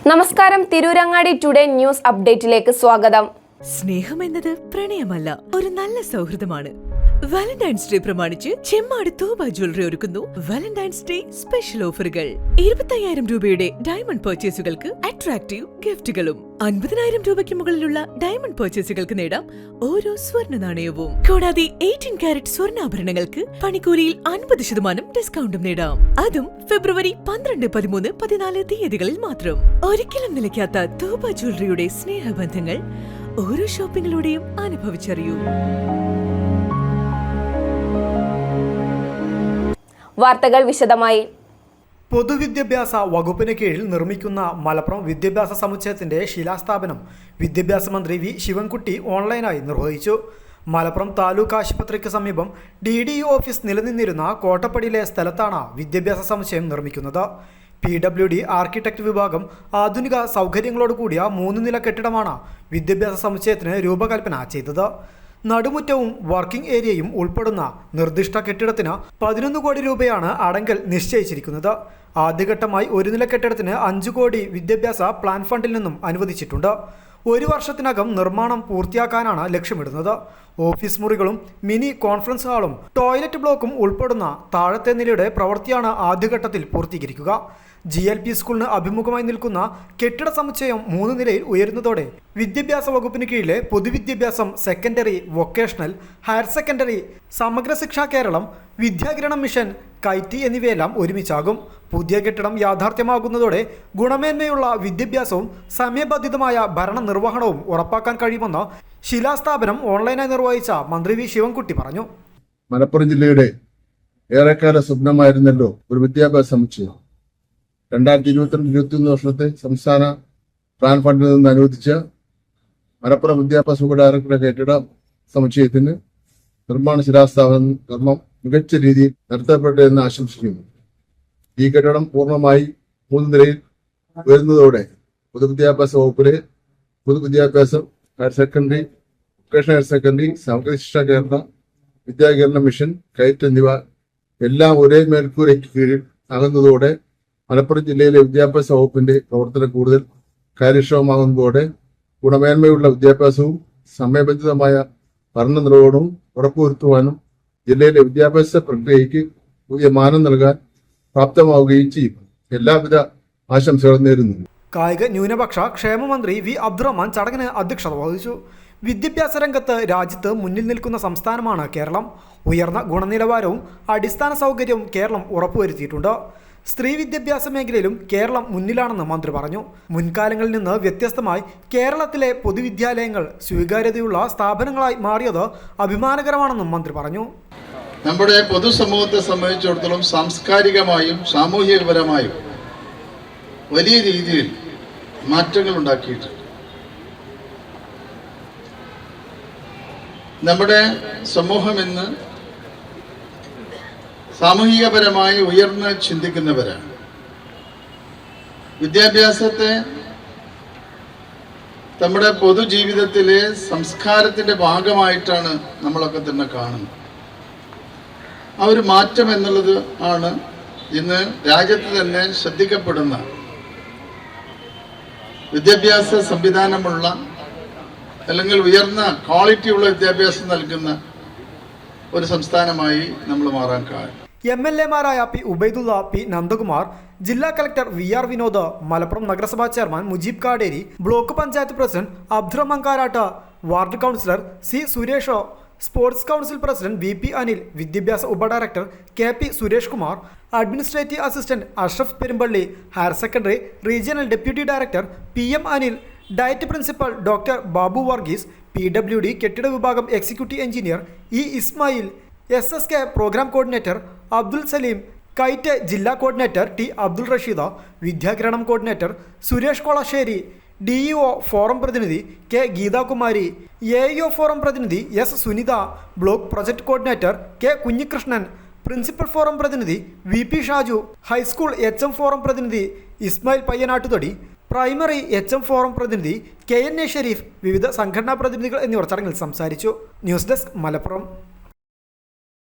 നമസ്കാരം, Tirurangadi today news അപ്ഡേറ്റിലേക്ക് സ്വാഗതം. സ്നേഹം എന്നത് പ്രണയമല്ല, ഒരു നല്ല സൗഹൃദമാണ്. വാലന്റൈൻസ് ഡേ പ്രമാണിച്ച് ചെമ്മാട് തൂബ ജ്വല്ലറി ഒരുക്കുന്നു വാലന്റൈൻസ് ഡേ സ്പെഷ്യൽ ഓഫറുകൾ. 25,000 രൂപയുടെ ഡയമണ്ട് പർച്ചേസുകൾക്ക് അട്രാക്റ്റീവ് ഗിഫ്റ്റുകളും 50,000 രൂപയ്ക്ക് മുകളിലുള്ള ഡയമണ്ട് പർച്ചേസുകൾക്ക് നേടാം ഓരോ സ്വർണ്ണ നാണയവും. കൂടാതെ 18 കാരറ്റ് സ്വർണ്ണാഭരണങ്ങൾക്ക് പണിക്കൂലിയിൽ 50% ഡിസ്കൗണ്ടും നേടാം. അതും ഫെബ്രുവരി 12, 13, 14 തീയതികളിൽ മാത്രം. ഒരിക്കലും നിലയ്ക്കാത്ത തൂബ ജ്വല്ലറിയുടെ സ്നേഹബന്ധങ്ങൾ ഓരോ ഷോപ്പിംഗിലൂടെയും അനുഭവിച്ചറിയൂ. വാർത്തകൾ വിശദമായി. പൊതുവിദ്യാഭ്യാസ വകുപ്പിന് കീഴിൽ നിർമ്മിക്കുന്ന മലപ്പുറം വിദ്യാഭ്യാസ സമുച്ചയത്തിന്റെ ശിലാസ്ഥാപനം വിദ്യാഭ്യാസ മന്ത്രി വി ശിവൻകുട്ടി ഓൺലൈനായി നിർവഹിച്ചു. മലപ്പുറം താലൂക്ക് ആശുപത്രിക്ക് സമീപം DDE ഓഫീസ് നിലനിന്നിരുന്ന കോട്ടപ്പടിയിലെ സ്ഥലത്താണ് വിദ്യാഭ്യാസ സമുച്ചയം നിർമ്മിക്കുന്നത്. PWD ആർക്കിടെക്ട് വിഭാഗം ആധുനിക സൗകര്യങ്ങളോടുകൂടിയ 3 നില കെട്ടിടമാണ് വിദ്യാഭ്യാസ സമുച്ചയത്തിന് രൂപകൽപ്പന ചെയ്തത്. നടുമുറ്റവും വർക്കിംഗ് ഏരിയയും ഉൾപ്പെടുന്ന നിർദ്ദിഷ്ട കെട്ടിടത്തിന് 11 കോടി രൂപയാണ് അടങ്കൽ നിശ്ചയിച്ചിരിക്കുന്നത്. ആദ്യഘട്ടമായി 1 നില കെട്ടിടത്തിന് 5 കോടി വിദ്യാഭ്യാസ പ്ലാൻ ഫണ്ടിൽ നിന്നും അനുവദിച്ചിട്ടുണ്ട്. 1 വർഷത്തിനകം നിർമ്മാണം പൂർത്തിയാക്കാനാണ് ലക്ഷ്യമിടുന്നത്. ഓഫീസ് മുറികളും മിനി കോൺഫറൻസ് ഹാളും ടോയ്ലറ്റ് ബ്ലോക്കും ഉൾപ്പെടുന്ന താഴത്തെ നിലയുടെ പ്രവൃത്തിയാണ് ആദ്യഘട്ടത്തിൽ പൂർത്തീകരിക്കുക. GLP സ്കൂളിന് അഭിമുഖമായി നിൽക്കുന്ന കെട്ടിട സമുച്ചയം 3 നിലയിൽ ഉയരുന്നതോടെ വിദ്യാഭ്യാസ വകുപ്പിന് കീഴിലെ പൊതുവിദ്യാഭ്യാസം, secondary, vocational, higher secondary, Samagra ശിക്ഷ കേരളം, വിദ്യാകിരണം മിഷൻ, കൈറ്റി എന്നിവയെല്ലാം ഒരുമിച്ചാകും. പുതിയ കെട്ടിടം യാഥാർത്ഥ്യമാകുന്നതോടെ ഗുണമേന്മയുള്ള വിദ്യാഭ്യാസവും സമയബന്ധിതമായ ഭരണ നിർവഹണവും ഉറപ്പാക്കാൻ കഴിയുമെന്ന് ശിലാസ്ഥാപനം ഓൺലൈനായി നിർവഹിച്ച മന്ത്രി വി ശിവൻകുട്ടി പറഞ്ഞു. മലപ്പുറം ജില്ലയുടെ ഏറെക്കാല സ്വപ്നമായിരുന്നല്ലോ ഒരു വിദ്യാഭ്യാസ സമുച്ചയം. 2022-21 വർഷത്തെ സംസ്ഥാന പ്ലാൻ ഫണ്ടിൽ നിന്ന് അനുവദിച്ച മലപ്പുറം വിദ്യാഭ്യാസ ഡയറക്ടറുടെ കെട്ടിട സമുച്ചയത്തിന് നിർമ്മാണ ശിലാസ്ഥാപനം കർമ്മം മികച്ച രീതിയിൽ നടത്തപ്പെട്ടു എന്ന് ആശംസിക്കുന്നു. ഈ കെട്ടിടം പൂർണ്ണമായി 3 നിലയിൽ ഉയരുന്നതോടെ പൊതുവിദ്യാഭ്യാസ വകുപ്പിലെ പൊതുവിദ്യാഭ്യാസം, higher secondary, vocational higher secondary, Samagra Shiksha Kerala, വിദ്യാകിരണ mission, KITE എന്നിവ എല്ലാം ഒരേ മേൽക്കൂരയ്ക്ക് കീഴിൽ ആകുന്നതോടെ മലപ്പുറം ജില്ലയിലെ വിദ്യാഭ്യാസ വകുപ്പിന്റെ പ്രവർത്തനം കൂടുതൽ കാര്യക്ഷമമാകുന്നതോടെ ഗുണമേന്മയുള്ള വിദ്യാഭ്യാസവും സമയബന്ധിതമായ ഭരണ നിർവഹണവും ഉറപ്പുവരുത്തുവാനും ജില്ലയിലെ വിദ്യാഭ്യാസ പ്രക്രിയയ്ക്ക് പുതിയ മാനം നൽകാൻ പ്രാപ്തമാവുകയും ചെയ്യും. എല്ലാവിധ ആശംസകളും നേരുന്നു. കായിക ന്യൂനപക്ഷ ക്ഷേമമന്ത്രി വി അബ്ദുറഹ്മാൻ ചടങ്ങിന് അധ്യക്ഷത വഹിച്ചു. വിദ്യാഭ്യാസ രംഗത്ത് രാജ്യത്ത് മുന്നിൽ നിൽക്കുന്ന സംസ്ഥാനമാണ് കേരളം. ഉയർന്ന ഗുണനിലവാരവും അടിസ്ഥാന സൗകര്യവും കേരളം ഉറപ്പുവരുത്തിയിട്ടുണ്ട്. സ്ത്രീ വിദ്യാഭ്യാസ മേഖലയിലും കേരളം മുന്നിലാണെന്ന് മന്ത്രി പറഞ്ഞു. മുൻകാലങ്ങളിൽ നിന്ന് വ്യത്യസ്തമായി കേരളത്തിലെ പൊതുവിദ്യാലയങ്ങൾ സ്വീകാര്യതയുള്ള സ്ഥാപനങ്ങളായി മാറിയത് അഭിമാനകരമാണെന്നും മന്ത്രി പറഞ്ഞു. നമ്മുടെ പൊതുസമൂഹത്തെ സംബന്ധിച്ചിടത്തോളം സാംസ്കാരികമായും സാമൂഹികപരമായും വലിയ രീതിയിൽ മാറ്റങ്ങൾ ഉണ്ടാക്കിയിട്ടുണ്ട്. നമ്മുടെ സമൂഹം ഇന്ന് സാമൂഹികപരമായി ഉയർന്ന് ചിന്തിക്കുന്നവരാണ്. വിദ്യാഭ്യാസത്തെ നമ്മുടെ പൊതുജീവിതത്തിലെ സംസ്കാരത്തിന്റെ ഭാഗമായിട്ടാണ് നമ്മളൊക്കെ തന്നെ കാണുന്നത്. ആ ഒരു മാറ്റം എന്നുള്ളത് ആണ് ഇന്ന് രാജ്യത്ത് തന്നെ ശ്രദ്ധിക്കപ്പെടുന്ന വിദ്യാഭ്യാസ സംവിധാനമുള്ള അല്ലെങ്കിൽ ഉയർന്ന ക്വാളിറ്റിയുള്ള വിദ്യാഭ്യാസം നൽകുന്ന ഒരു സംസ്ഥാനമായി നമ്മൾ മാറാൻ കാരണം. MLA-മാരായ P. ഉബൈദുള്ള, P. നന്ദകുമാർ, ജില്ലാ കളക്ടർ VR വിനോദ്, മലപ്പുറം നഗരസഭാ chairman Mujeeb Kaderi, block panchayat president Abdurahman Karat, ward councillor C. Suresh, sports council president VP Anil, വിദ്യാഭ്യാസ ഉപഡയറക്ടർ KP Suresh Kumar, administrative assistant Ashraf Perumpally, higher secondary regional deputy director PM Anil, DIET principal doctor Babu Varghese, PWD കെട്ടിട വിഭാഗം executive engineer E. Ismail, SSK programme coordinator Abdul Salim, KITE ജില്ലാ coordinator T. Abdul Rasheed, Vidyakiranam coordinator Suresh Kolassery, DEO forum പ്രതിനിധി K. Geethakumari, AEO forum പ്രതിനിധി S. Sunitha, block project coordinator K. Kunhikrishnan, principal forum പ്രതിനിധി VP Shaju, high school HM forum പ്രതിനിധി Ismail Payyanattuthodi, primary HM forum പ്രതിനിധി KNA Sherif, വിവിധ സംഘടനാ പ്രതിനിധികൾ എന്നിവർ ചടങ്ങിൽ സംസാരിച്ചു. News desk, Malappuram.